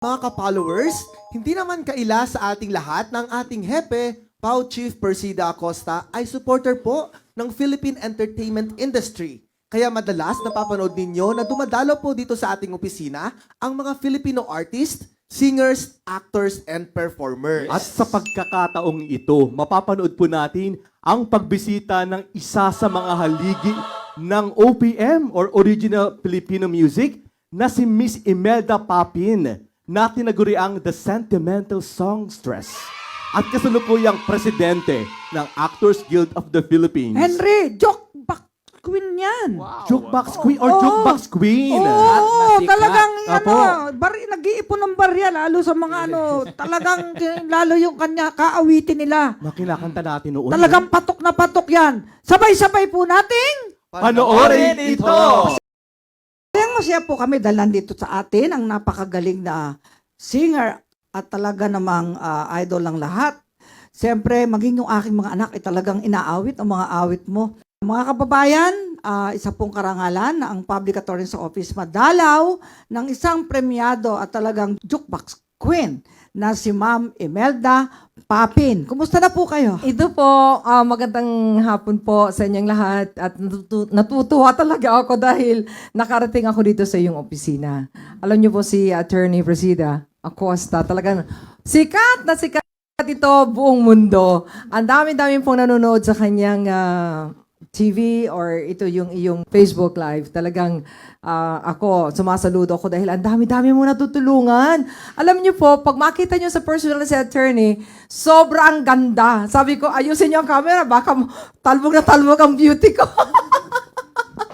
Mga ka-followers, hindi naman kaila sa ating lahat ng ating hepe, Pau Chief Persida Acosta ay supporter po ng Philippine entertainment industry. Kaya madalas napapanood ninyo na dumadalo po dito sa ating opisina ang mga Filipino artists, singers, actors, and performers. At sa pagkakataong ito, mapapanood po natin ang pagbisita ng isa sa mga haligi ng OPM or Original Filipino Music na si Miss Imelda Papin na tinaguriang The Sentimental Songstress at kasalukuyang presidente ng Actors Guild of the Philippines. Henry, jukebox queen yan. Jukebox Queen or Jukebox Queen. Oo, talagang Apo. nag-iipon ng barya lalo sa mga talagang lalo yung kanya kaawitin nila. Makinakanta natin noon. Talagang patok na patok yan. Sabay-sabay po nating Panoorin ito! kaya masaya po kami dahil nandito sa atin ang napakagaling na singer at talaga namang idol ng lahat. Siyempre, maging yung aking mga anak ay talagang inaawit ang mga awit mo. Mga kababayan, isa pong karangalan na ang Public Attorney's Office madalaw ng isang premiado at talagang jukebox queen na si Ma'am Imelda Papin. Kumusta na po kayo? Ito po, magandang hapon po sa inyong lahat at natutuwa talaga ako dahil nakarating ako dito sa iyong opisina. Alam niyo po si Attorney Presida Acosta, talagang sikat na sikat ito buong mundo. Ang dami-dami pong nanonood sa kanyang TV or ito yung iyong Facebook Live. Talagang ako, sumasaludo ako dahil ang dami-dami mo natutulungan. Alam niyo po, pag makita niyo sa personal si attorney, sobrang ganda. Sabi ko, ayusin niyo ang camera, baka talbog na talbog ang beauty ko.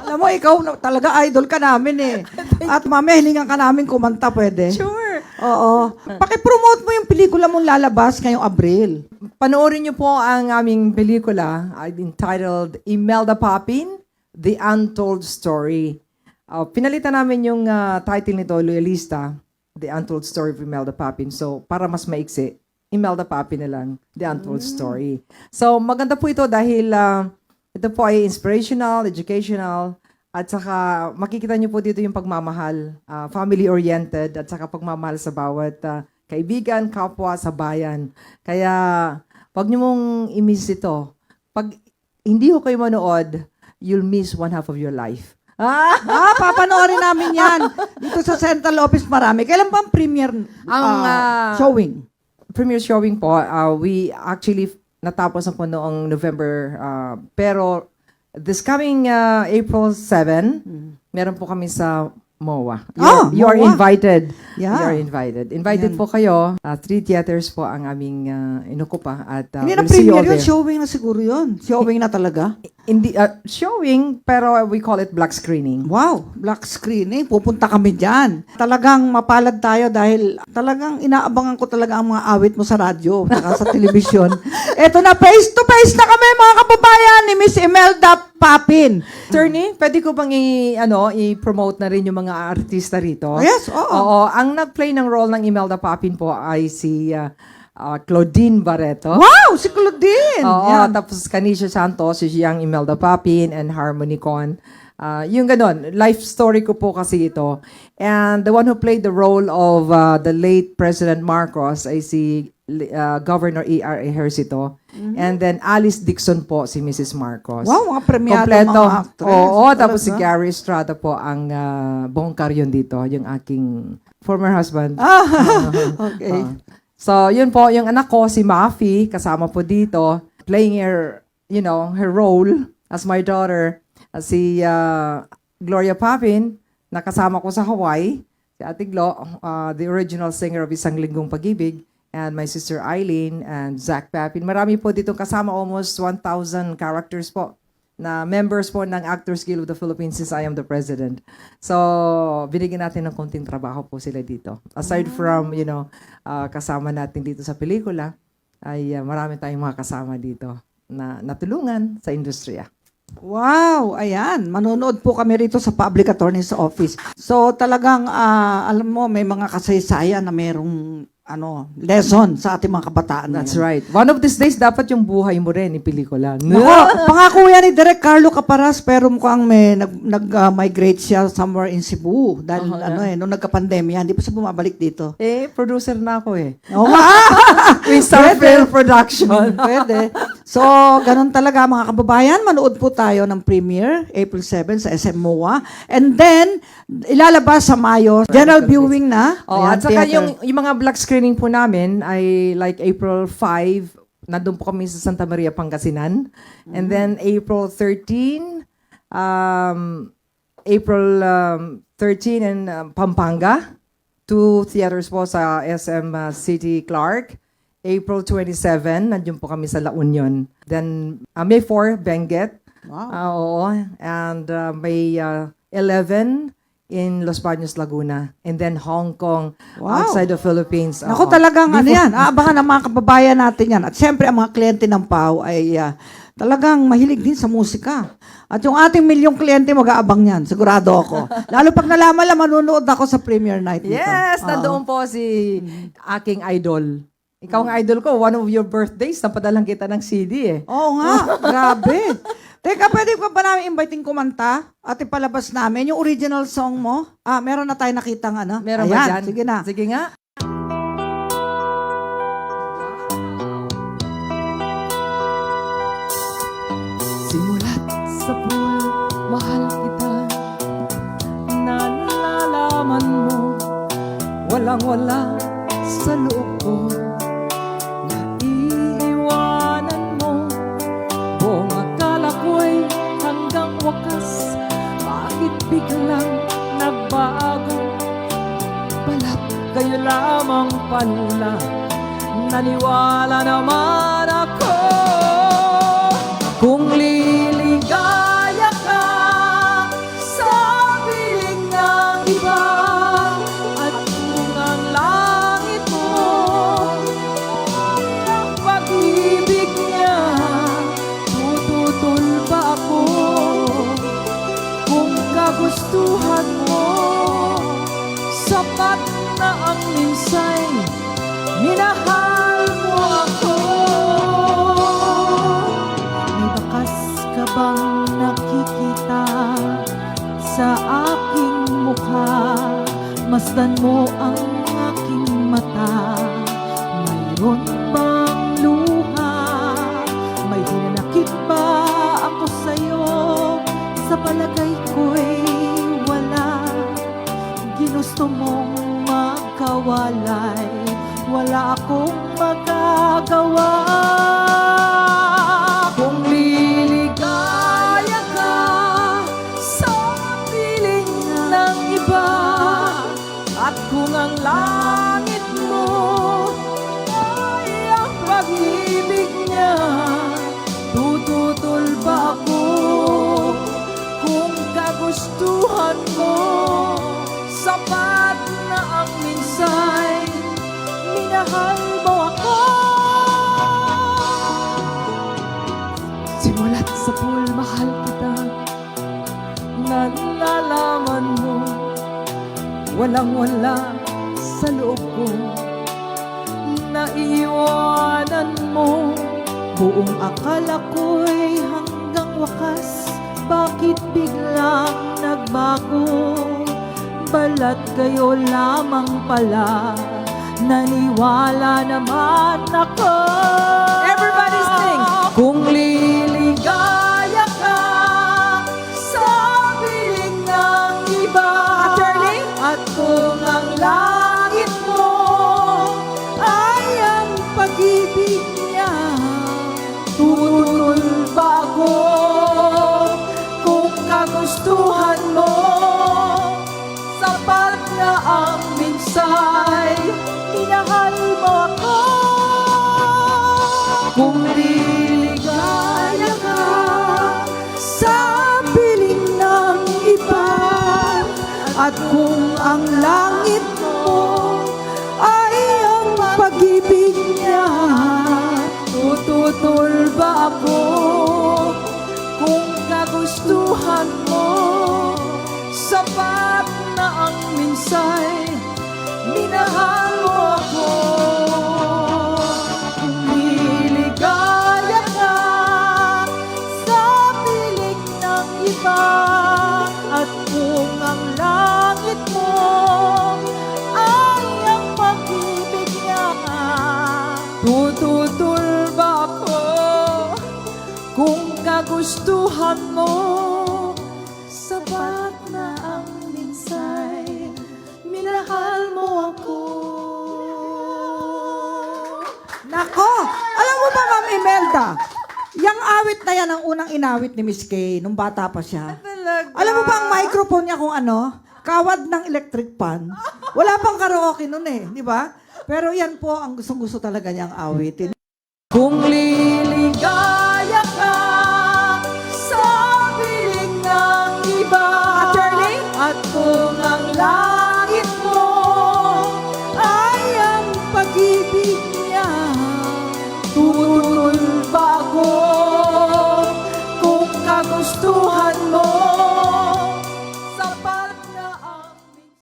Alam mo, ikaw talaga idol ka namin eh. At mamaya hilingan ka namin kumanta, pwede? Sure. Oo. Pakipromote mo yung pelikula mong lalabas ngayong Abril. Panoorin niyo po ang aming pelikula entitled Imelda Papin, The Untold Story. Pinalitan namin yung title nito, Loyalista, The Untold Story of Imelda Papin. So, para mas maiksi, Imelda Papin na lang, The Untold Story. So, maganda po ito dahil ito po ay inspirational, educational, at saka makikita niyo po dito yung pagmamahal, family-oriented, at saka pagmamahal sa bawat kaibigan, kapwa, sa bayan. Kaya, pag niyo mong i-miss ito, pag hindi ko kayo manood, you'll miss one half of your life. Papanoorin namin yan. Dito sa Central Office marami. Kailan ba ang premiere showing? Premiere showing po, we actually natapos na po noong November, pero this coming April 7, meron po kami sa MOA. You are MOA. invited. Yeah. You are invited. Invited po kayo. 3 theaters po ang aming inukupa. At, Hindi na we'll see you all premiere yun, there. showing na siguro yun. Showing na talaga. Hindi, showing, pero we call it black screening. Wow, black screening. Pupunta kami dyan. Talagang mapalad tayo dahil talagang inaabangan ko talaga ang mga awit mo sa radyo saka sa telebisyon. Eto na, face to face na kami mga kababayan ni Miss Imelda Papin. Attorney, pwede ko bang i-promote na rin yung mga artista rito? Yes, oo. Oo, ang nag-play ng role ng Imelda Papin po ay si Claudine Barreto. Wow, si Claudine. Oo, Yan. tapos Kanisha Santos, si Young Imelda Papin, and Harmony Con. Yung ganon, life story ko po kasi ito. And the one who played the role of the late President Marcos ay si Governor E.R. Ejercito. And then Alice Dixon po, si Mrs. Marcos. Wow, mga premiado Kompleto. mga actress. Oo, tapos si Talaga. Gary Estrada po ang bongkar yun dito, yung aking former husband. Okay. So, yun po, yung anak ko, si Mafi, kasama po dito, playing her, her role as my daughter. Si Gloria Papin, na kasama ko sa Hawaii. Si Ate Glo, the original singer of Isang Linggong Pag-ibig. And my sister Eileen and Zach Papin. Marami po dito kasama, almost 1,000 characters po na members po ng Actors Guild of the Philippines since I am the president. So, binigyan natin ng konting trabaho po sila dito. Aside from, kasama natin dito sa pelikula, ay marami tayong mga kasama dito na natulungan sa industriya. Wow, ayan. Manonood po kami rito sa Public Attorney's Office. So talagang, alam mo, may mga kasaysayan na merong lesson sa ating mga kabataan. That's ngayon. right. One of these days, dapat yung buhay mo rin ipelikula. Nako, pangako yan ni Direk Carlo Caparas, pero mukhang nag-migrate siya somewhere in Cebu. Dahil nung nagka-pandemya, hindi pa siya bumabalik dito. Producer na ako eh. Oo nga. We start film production. Pwede. So, ganun talaga mga kababayan. Manood po tayo ng premiere, April 7 sa SM MOA. And then, ilalabas sa Mayo, general viewing na. Oh, Ayan, at saka theater. yung mga black screening po namin ay like April 5, nandun po kami sa Santa Maria, Pangasinan. And then April 13, April 13 in Pampanga. 2 theaters po sa SM City Clark. April 27, nandun po kami sa La Union. Then May 4, Benguet. Wow. Oo. And May 11 in Los Baños, Laguna. And then Hong Kong, Wow. outside the Philippines. Ako Oo. talagang yan. Aabangan ng mga kababayan natin yan. At siyempre, ang mga kliyente ng PAW ay talagang mahilig din sa musika. At yung ating milyong kliyente mag-aabang yan. Sigurado ako. Lalo pag nalaman lang, manunood ako sa premiere night nito. Yes, Oo. nandoon po si aking idol. Ikaw ang idol ko, one of your birthdays, napadalang kita ng CD eh. Oo nga, grabe. Teka, pwede ko ba namin inviting kumanta at ipalabas namin yung original song mo? Meron na tayo nakitang Meron Ayan, ba dyan? sige na. Sige nga. Simulat sa pool, mahal kita. Nalalaman mo, walang-wala sa loob ko. Naiiwanan mo, buong akala ko'y hanggang wakas. Bakit biglang nagbago? Balat kayo lamang pala, naniwala naman ako. Kung liligaya ka sa piling ng iba, at kung ang langit mo ay ang pag-ibig niya, tututol ba ako? Kung kagustuhan mo, sapat na ang minsay, minahal mo ako. May bakas ka bang nakikita sa aking mukha? Masdan mo ang aking mata. Mayroon bang luha? May hinanakit ba ako sa'yo? Sa palagay ko'y wala. Ginusto mong magkawalay, wala akong magagawa. Kung liligaya ka sa piling ng iba, at kung ang langit mo ay ang pag-ibig niya, tututol ba ako? Kung kagustuhan mo, sapat na ang minsay, minahal mo ako. Simulat sa pool, mahal kita. Nalalaman mo, walang-wala sa loob ko. Naiiwanan mo, buong akala ko'y hanggang wakas. Bakit biglang nagbago? Balat kayo lamang pala, naniwala naman ako. Everybody sing! Kung liligaya ka sa piling ng iba, Attorney? At kung ang langit mo ay ang pag-ibig niya, tutulol ba ako? Kung kagustuhan mo, sapat na ang minsay, minahal mo ako. Kung liligaya ka sa piling ng iba, at kung ang langit mo ay ang pag-ibig niya, tututol ba ako? Kung kagustuhan mo, sapat na ang minsay, minahal mo ako. nagustuhan mo. Sapat na ang minsay, minahal mo ako. Nako! Alam mo ba, Ma'am Imelda? Yang awit na yan ang unang inawit ni Miss Kay nung bata pa siya. Talaga? Alam mo ba ang microphone niya kung ano? Kawad ng electric pan. Wala pang karaoke nun eh, di ba? Pero yan po ang gustong-gusto talaga niyang awitin.